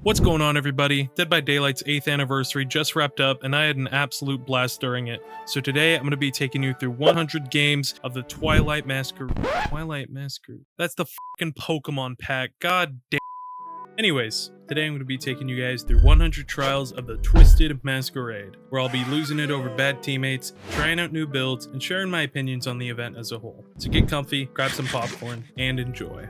What's going on, everybody? Dead by Daylight's 8th anniversary just wrapped up, and I had an absolute blast during it. So today, I'm going to be taking you through 100 games of the Twilight Masquerade. Twilight Masquerade? That's the fucking Pokemon pack. God damn. Anyways, today I'm going to be taking you guys through 100 trials of the Twisted Masquerade, where I'll be losing it over bad teammates, trying out new builds, and sharing my opinions on the event as a whole. So get comfy, grab some popcorn, and enjoy.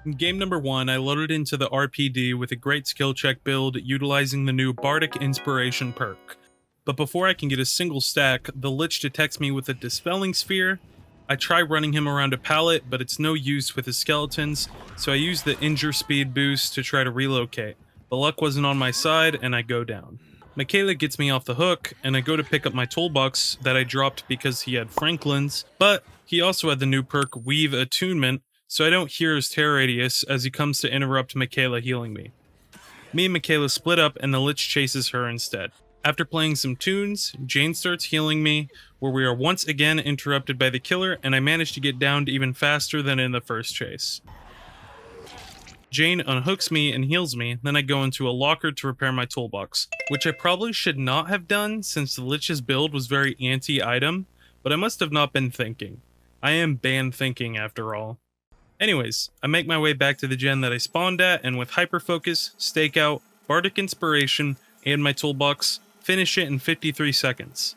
In game number 1, I loaded into the RPD with a great skill check build utilizing the new Bardic Inspiration perk. But before I can get a single stack, the Lich detects me with a Dispelling Sphere. I try running him around a pallet, but it's no use with his skeletons, so I use the Injure Speed boost to try to relocate. But luck wasn't on my side, and I go down. Michaela gets me off the hook, and I go to pick up my toolbox that I dropped because he had Franklin's, but he also had the new perk Weave Attunement, so I don't hear his terror radius as he comes to interrupt Michaela healing me. Me and Michaela split up and the Lich chases her instead. After playing some tunes, Jane starts healing me, where we are once again interrupted by the killer, and I manage to get downed even faster than in the first chase. Jane unhooks me and heals me, then I go into a locker to repair my toolbox, which I probably should not have done since the Lich's build was very anti-item, but I must have not been thinking. I am banned thinking after all. Anyways, I make my way back to the gen that I spawned at, and with Hyper Focus, Stakeout, Bardic Inspiration, and my toolbox, finish it in 53 seconds.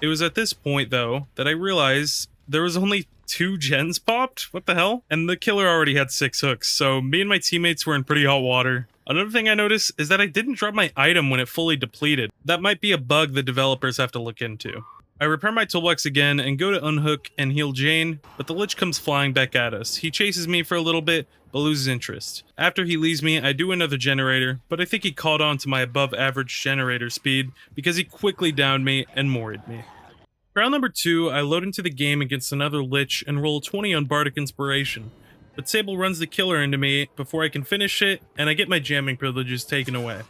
It was at this point, though, that I realized there was only 2 gens popped? What the hell? And the killer already had 6 hooks, so me and my teammates were in pretty hot water. Another thing I noticed is that I didn't drop my item when it fully depleted. That might be a bug the developers have to look into. I repair my toolbox again and go to unhook and heal Jane, but the Lich comes flying back at us. He chases me for a little bit, but loses interest. After he leaves me, I do another generator, but I think he caught on to my above average generator speed because he quickly downed me and moried me. Round number 2, I load into the game against another Lich and roll 20 on Bardic Inspiration, but Sable runs the killer into me before I can finish it, and I get my jamming privileges taken away.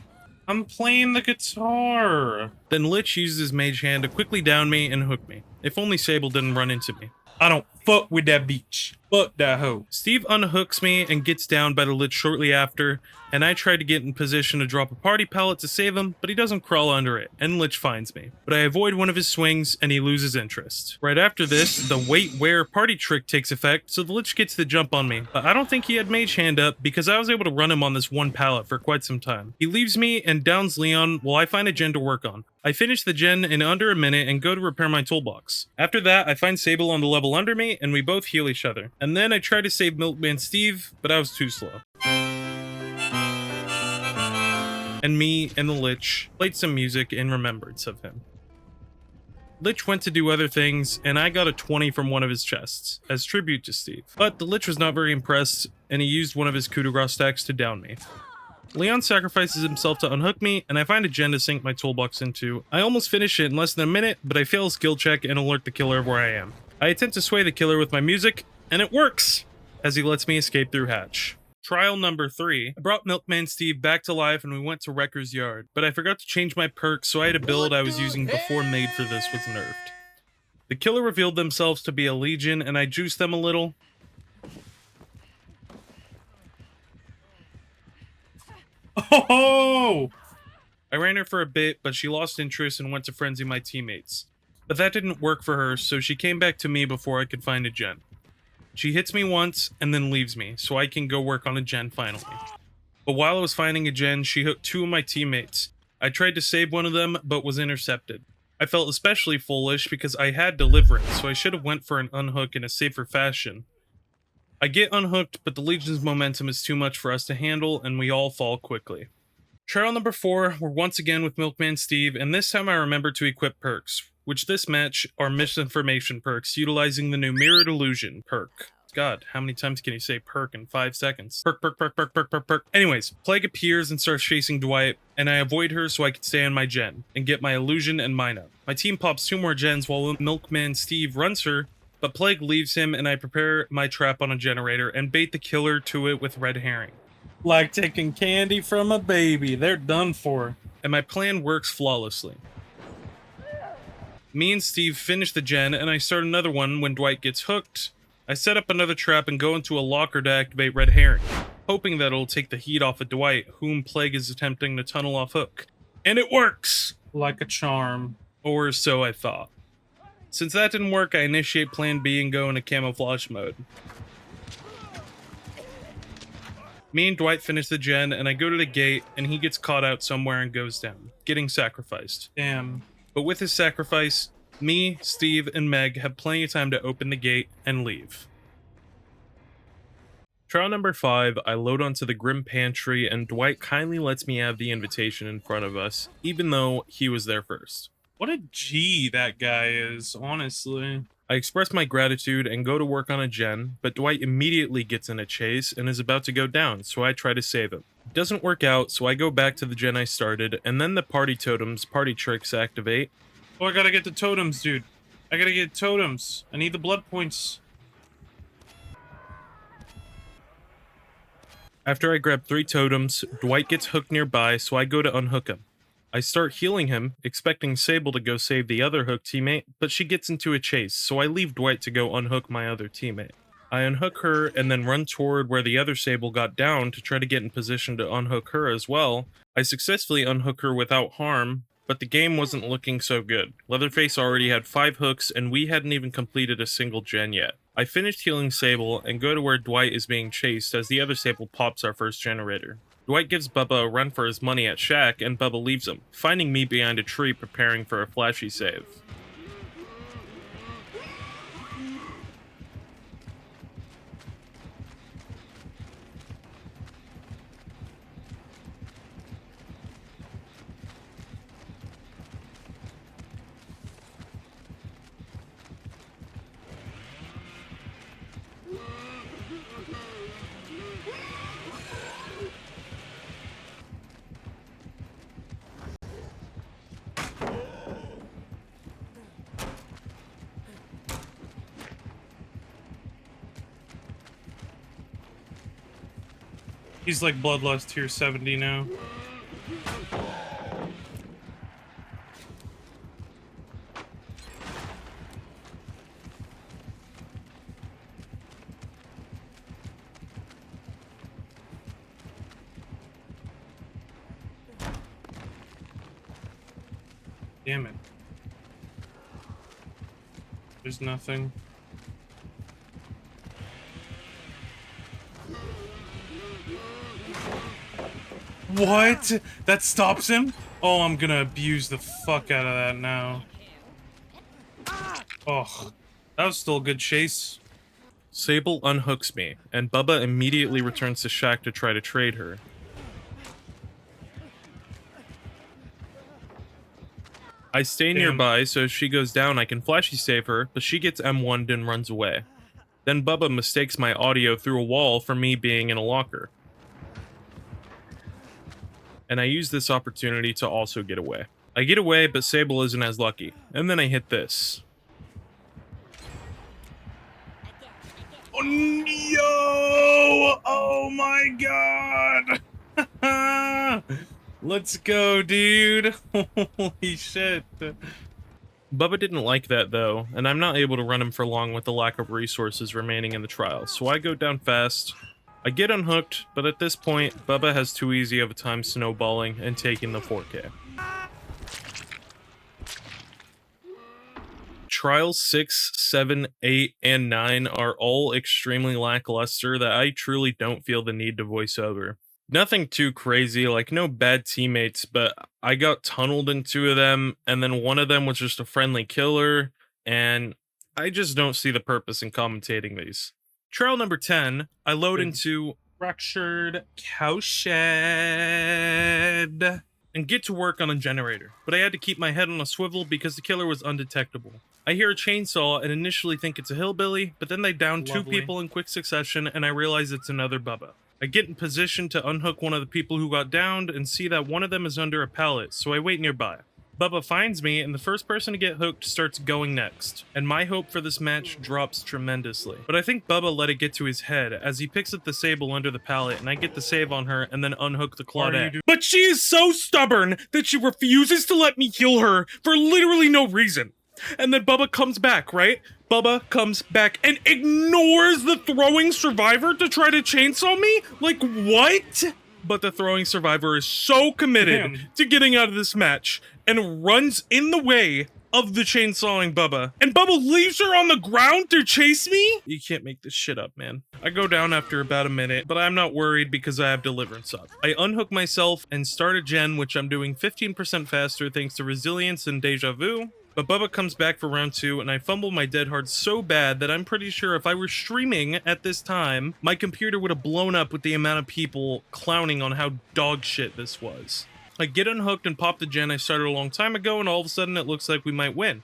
I'm playing the guitar! Then Lich uses his mage hand to quickly down me and hook me. If only Sable didn't run into me. I don't fuck with that bitch. Fuck that hoe. Steve unhooks me and gets downed by the Lich shortly after, and I try to get in position to drop a party pallet to save him, but he doesn't crawl under it, and Lich finds me. But I avoid one of his swings, and he loses interest. Right after this, the wait where party trick takes effect, so the Lich gets the jump on me. But I don't think he had mage hand up, because I was able to run him on this one pallet for quite some time. He leaves me and downs Leon while I find a gen to work on. I finish the gen in under a minute and go to repair my toolbox. After that, I find Sable on the level under me, and we both heal each other. And then I try to save Milkman Steve, but I was too slow. And me and the Lich played some music in remembrance of him. Lich went to do other things, and I got a 20 from one of his chests, as tribute to Steve. But the Lich was not very impressed, and he used one of his coup de grace stacks to down me. Leon sacrifices himself to unhook me, and I find a gen to sink my toolbox into. I almost finish it in less than a minute, but I fail a skill check and alert the killer of where I am. I attempt to sway the killer with my music, and it works, as he lets me escape through hatch. Trial number 3. I brought Milkman Steve back to life and we went to Wrecker's Yard, but I forgot to change my perks, so I had a build I was using before made for this was nerfed. The killer revealed themselves to be a legion, and I juiced them a little. Oh! I ran her for a bit, but she lost interest and went to frenzy my teammates. But that didn't work for her, so she came back to me before I could find a gen. She hits me once and then leaves me, so I can go work on a gen finally. But while I was finding a gen, she hooked 2 of my teammates. I tried to save one of them, but was intercepted. I felt especially foolish because I had deliverance, so I should have went for an unhook in a safer fashion. I get unhooked, but the Legion's momentum is too much for us to handle, and we all fall quickly. Trial number 4, we're once again with Milkman Steve, and this time I remember to equip perks, which this match are misinformation perks, utilizing the new Mirrored Illusion perk. God, how many times can you say perk in 5 seconds? Perk, perk, perk, perk, perk, perk, perk. Anyways, Plague appears and starts chasing Dwight, and I avoid her so I can stay on my gen, and get my illusion and mine up. My team pops 2 more gens while Milkman Steve runs her, but Plague leaves him, and I prepare my trap on a generator and bait the killer to it with red herring. Like taking candy from a baby, they're done for. And my plan works flawlessly. Me and Steve finish the gen, and I start another one when Dwight gets hooked. I set up another trap and go into a locker to activate red herring. hoping that it'll take the heat off of Dwight, whom Plague is attempting to tunnel off Hook. And it works! Like a charm. Or so I thought. Since that didn't work, I initiate plan B and go into camouflage mode. Me and Dwight finish the gen, and I go to the gate, and he gets caught out somewhere and goes down, getting sacrificed. Damn. But with his sacrifice, me, Steve, and Meg have plenty of time to open the gate and leave. Trial number 5, I load onto the Grim Pantry, and Dwight kindly lets me have the invitation in front of us, even though he was there first. What a G that guy is, honestly. I express my gratitude and go to work on a gen, but Dwight immediately gets in a chase and is about to go down, so I try to save him. It doesn't work out, so I go back to the gen I started, and then the party totems, party tricks activate. Oh, I gotta get the totems, dude. I gotta get totems. I need the blood points. After I grab 3 totems, Dwight gets hooked nearby, so I go to unhook him. I start healing him, expecting Sable to go save the other Hook teammate, but she gets into a chase, so I leave Dwight to go unhook my other teammate. I unhook her and then run toward where the other Sable got down to try to get in position to unhook her as well. I successfully unhook her without harm, but the game wasn't looking so good. Leatherface already had 5 hooks and we hadn't even completed a single gen yet. I finished healing Sable and go to where Dwight is being chased as the other Sable pops our first generator. Dwight gives Bubba a run for his money at Shack, and Bubba leaves him, finding me behind a tree preparing for a flashy save. He's like Bloodlust tier 70 now. Damn it. There's nothing. What? That stops him? Oh, I'm gonna abuse the fuck out of that now. Oh, that was still a good chase. Sable unhooks me, and Bubba immediately returns to Shack to try to trade her. I stay nearby, so if she goes down, I can flashy save her, but she gets M1'd and runs away. Then Bubba mistakes my audio through a wall for me being in a locker. And I use this opportunity to also get away. I get away, but Sable isn't as lucky. And then I hit this. Oh, yo! Oh my god! Let's go, dude! Holy shit. Bubba didn't like that though, and I'm not able to run him for long with the lack of resources remaining in the trial, so I go down fast. I get unhooked, but at this point, Bubba has too easy of a time snowballing and taking the 4K. Trials 6, 7, 8, and 9 are all extremely lackluster that I truly don't feel the need to voice over. Nothing too crazy, like no bad teammates, but I got tunneled in 2 of them, and then one of them was just a friendly killer, and I just don't see the purpose in commentating these. Trial number 10, I load into Fractured Cowshed and get to work on a generator, but I had to keep my head on a swivel because the killer was undetectable. I hear a chainsaw and initially think it's a hillbilly, but then they down 2 people in quick succession and I realize it's another Bubba. I get in position to unhook one of the people who got downed and see that one of them is under a pallet, so I wait nearby. Bubba finds me, and the first person to get hooked starts going next, and my hope for this match drops tremendously. But I think Bubba let it get to his head, as he picks up the Sable under the pallet, and I get the save on her, and then unhook the Claudette. But she is so stubborn that she refuses to let me heal her for literally no reason. and then Bubba comes back, right? Bubba comes back and ignores the throwing survivor to try to chainsaw me? Like, what? But the throwing survivor is so committed to getting out of this match and runs in the way of the chainsawing Bubba. And Bubba leaves her on the ground to chase me? You can't make this shit up, man. I go down after about a minute, but I'm not worried because I have Deliverance up. I unhook myself and start a gen, which I'm doing 15% faster thanks to Resilience and Deja Vu. But Bubba comes back for round 2, and I fumble my dead hard so bad that I'm pretty sure if I were streaming at this time, my computer would have blown up with the amount of people clowning on how dog shit this was. I get unhooked and pop the gen I started a long time ago, and all of a sudden it looks like we might win.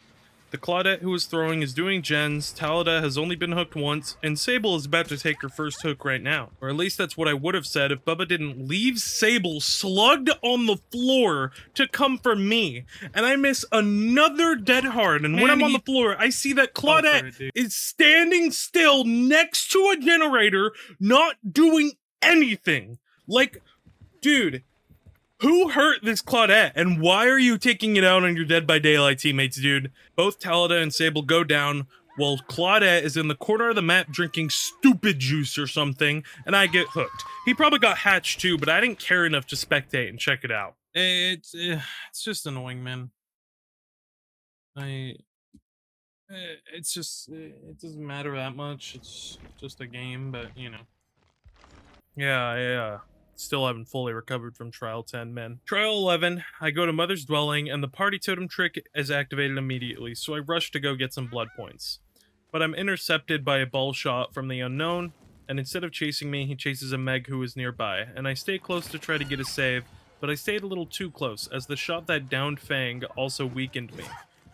The Claudette who is throwing is doing gens, Talida has only been hooked once, and Sable is about to take her first hook right now. Or at least that's what I would have said if Bubba didn't leave Sable slugged on the floor to come for me. And I miss another dead hard, and when I'm on the floor, I see that Claudette is standing still next to a generator, not doing anything. Like, dude, who hurt this Claudette, and why are you taking it out on your Dead by Daylight teammates, dude? Both Talida and Sable go down, while Claudette is in the corner of the map drinking stupid juice or something, and I get hooked. He probably got hatched too, but I didn't care enough to spectate and check it out. It's just annoying, man. It's just, it doesn't matter that much. It's just a game, but, you know. Yeah. Still haven't fully recovered from Trial 10, man. Trial 11, I go to Mother's Dwelling, and the party totem trick is activated immediately, so I rush to go get some blood points. But I'm intercepted by a ball shot from the unknown, and instead of chasing me, he chases a Meg who is nearby, and I stay close to try to get a save, but I stayed a little too close, as the shot that downed Fang also weakened me.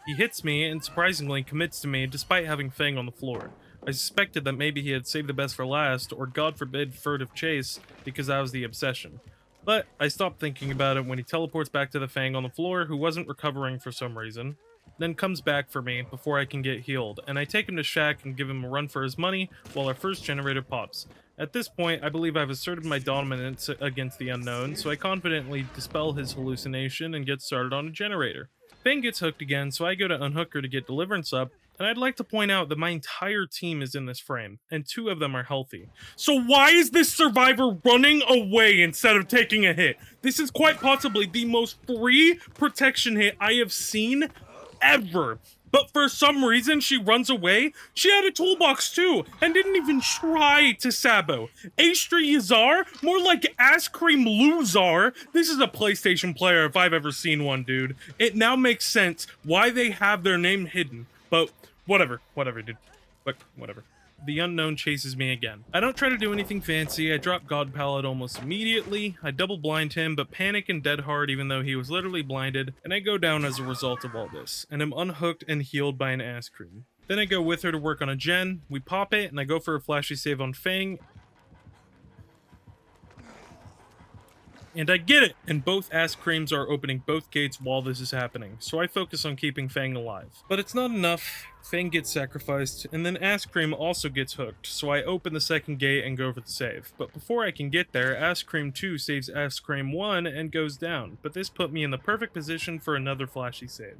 He hits me, and surprisingly commits to me, despite having Fang on the floor. I suspected that maybe he had saved the best for last, or God forbid furtive chase, because that was the obsession. But I stopped thinking about it when he teleports back to the Fang on the floor, who wasn't recovering for some reason, then comes back for me before I can get healed, and I take him to Shack and give him a run for his money while our first generator pops. At this point, I believe I've asserted my dominance against the unknown, so I confidently dispel his hallucination and get started on a generator. Fang gets hooked again, so I go to unhook her to get Deliverance up, and I'd like to point out that my entire team is in this frame, and 2 of them are healthy. So why is this survivor running away instead of taking a hit? This is quite possibly the most free protection hit I have seen ever. But for some reason, she runs away. She had a toolbox too, and didn't even try to sabo. Astra Yazar? More like Ass Cream Luzar. This is a PlayStation player if I've ever seen one, dude. It now makes sense why they have their name hidden. But whatever, dude. But whatever. The unknown chases me again. I don't try to do anything fancy. I drop God Pallet almost immediately. I double blind him, but panic and dead hard even though he was literally blinded, and I go down as a result of all this, and am unhooked and healed by an ass cream. Then I go with her to work on a gen, we pop it, and I go for a flashy save on Fang, and I get it! And both ass creams are opening both gates while this is happening, so I focus on keeping Fang alive. But it's not enough. Fang gets sacrificed, and then Ass Cream also gets hooked, so I open the second gate and go for the save. But before I can get there, Ass Cream 2 saves Ass Cream 1 and goes down, but this put me in the perfect position for another flashy save.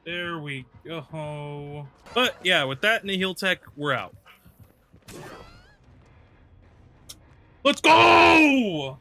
There we go. But yeah, with that and a heal tech, we're out. Let's go!